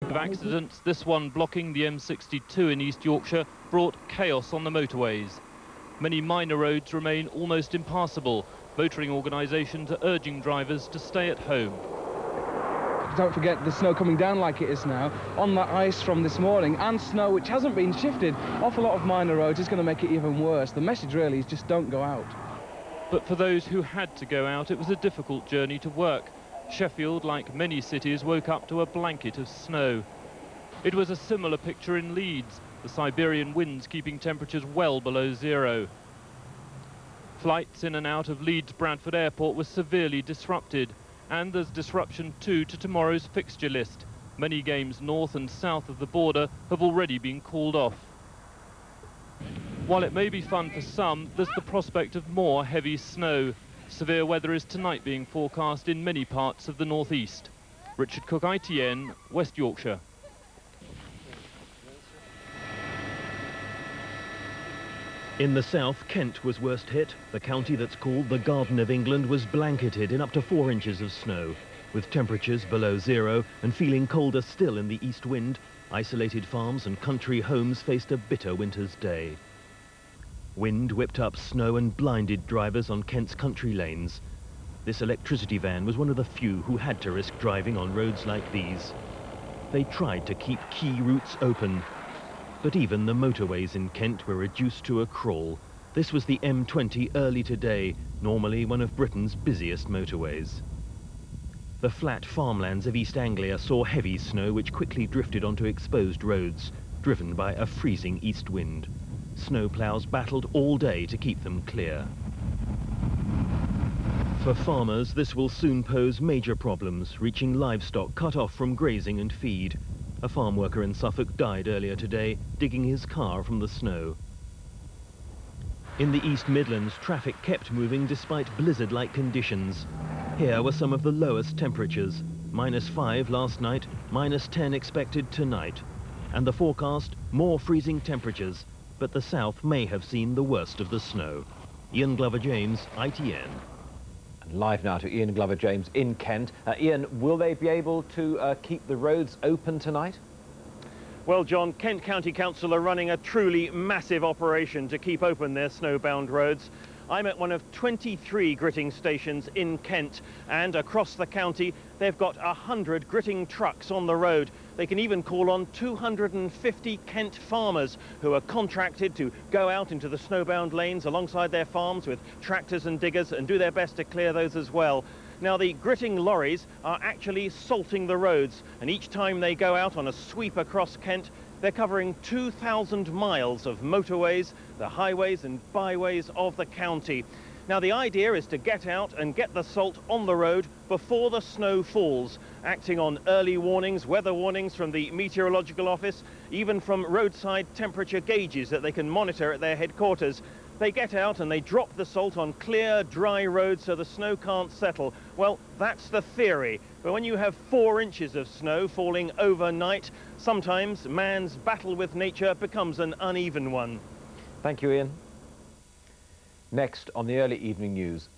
of accidents, this one blocking the M62 in East Yorkshire, brought chaos on the motorways. Many minor roads remain almost impassable. Motoring organisations are urging drivers to stay at home. Don't forget the snow coming down like it is now, on that ice from this morning, and snow which hasn't been shifted off a lot of minor roads is going to make it even worse. The message really is just don't go out. But for those who had to go out, it was a difficult journey to work. Sheffield, like many cities, woke up to a blanket of snow. It was a similar picture in Leeds, the Siberian winds keeping temperatures well below zero. Flights in and out of Leeds Bradford Airport were severely disrupted, and there's disruption too to tomorrow's fixture list. Many games north and south of the border have already been called off. While it may be fun for some, there's the prospect of more heavy snow. Severe weather is tonight being forecast in many parts of the northeast. Richard Cook, ITN, West Yorkshire. In the south, Kent was worst hit. The county that's called the Garden of England was blanketed in up to 4 inches of snow. With temperatures below zero and feeling colder still in the east wind, isolated farms and country homes faced a bitter winter's day. Wind whipped up snow and blinded drivers on Kent's country lanes. This electricity van was one of the few who had to risk driving on roads like these. They tried to keep key routes open, but even the motorways in Kent were reduced to a crawl. This was the M20 early today, normally one of Britain's busiest motorways. The flat farmlands of East Anglia saw heavy snow which quickly drifted onto exposed roads, driven by a freezing east wind. Snowplows battled all day to keep them clear. For farmers, this will soon pose major problems, reaching livestock cut off from grazing and feed. A farm worker in Suffolk died earlier today, digging his car from the snow. In the East Midlands, traffic kept moving despite blizzard-like conditions. Here were some of the lowest temperatures. -5 last night, -10 expected tonight. And the forecast, more freezing temperatures. But the south may have seen the worst of the snow. Ian Glover-James, ITN. And live now to Ian Glover-James in Kent. Ian, will they be able to keep the roads open tonight? Well, John, Kent County Council are running a truly massive operation to keep open their snowbound roads. I'm at one of 23 gritting stations in Kent, and across the county they've got 100 gritting trucks on the road. They can even call on 250 Kent farmers who are contracted to go out into the snowbound lanes alongside their farms with tractors and diggers and do their best to clear those as well. Now, the gritting lorries are actually salting the roads, and each time they go out on a sweep across Kent, they're covering 2,000 miles of motorways, the highways and byways of the county. Now, the idea is to get out and get the salt on the road before the snow falls, acting on early warnings, weather warnings from the Meteorological Office, even from roadside temperature gauges that they can monitor at their headquarters. They get out and they drop the salt on clear, dry roads so the snow can't settle. Well, that's the theory. But when you have 4 inches of snow falling overnight, sometimes man's battle with nature becomes an uneven one. Thank you, Ian. Next on the early evening news,